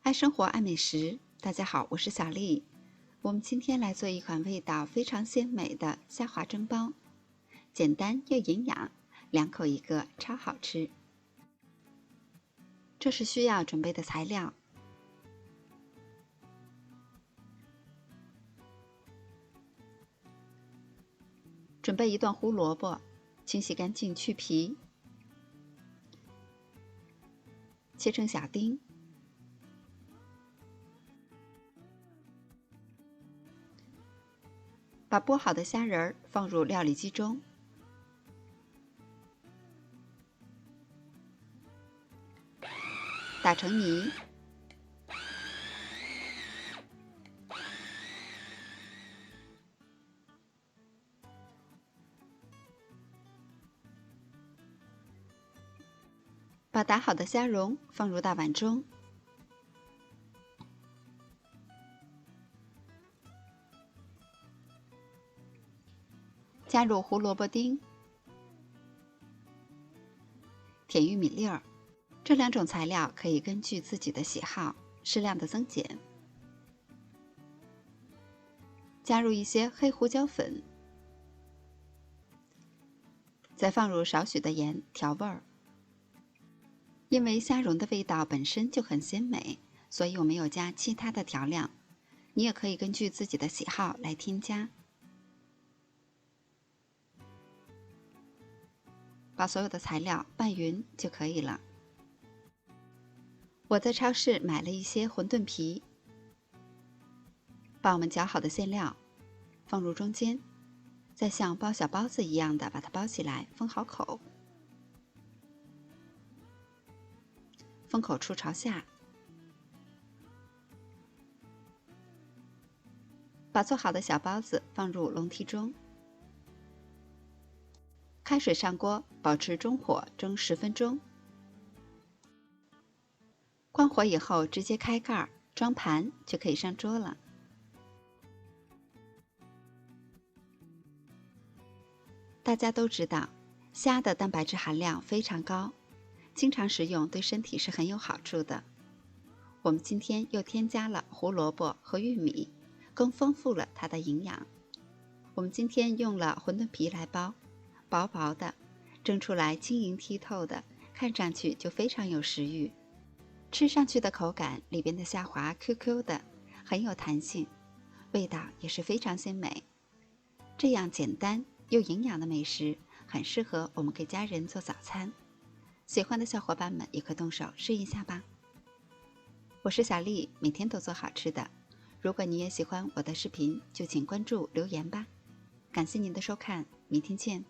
爱生活，爱美食。大家好，我是小丽。我们今天来做一款味道非常鲜美的虾滑蒸包，简单又营养，2口一个，超好吃。这是需要准备的材料：准备1段胡萝卜，清洗干净去皮，切成小丁。把剥好的虾仁儿放入料理机中，打成泥，把打好的虾蓉放入大碗中，加入胡萝卜丁、甜玉米粒儿，这2种材料可以根据自己的喜好适量的增减。加入一些黑胡椒粉，再放入少许的盐调味儿。因为虾蓉的味道本身就很鲜美，所以我没有加其他的调料，你也可以根据自己的喜好来添加。把所有的材料拌匀就可以了。我在超市买了一些馄饨皮，把我们搅好的馅料放入中间，再像包小包子一样的把它包起来，封好口，封口处朝下。把做好的小包子放入笼屉中，开水上锅，保持中火蒸10分钟。关火以后直接开盖装盘就可以上桌了。大家都知道，虾的蛋白质含量非常高，经常食用对身体是很有好处的。我们今天又添加了胡萝卜和玉米，更丰富了它的营养。我们今天用了馄饨皮来包，薄薄的，蒸出来晶莹剔透的，看上去就非常有食欲。吃上去的口感，里边的虾滑 QQ 的，很有弹性，味道也是非常鲜美。这样简单又营养的美食，很适合我们给家人做早餐。喜欢的小伙伴们也可动手试一下吧。我是小丽，每天都做好吃的。如果你也喜欢我的视频，就请关注留言吧。感谢您的收看，明天见。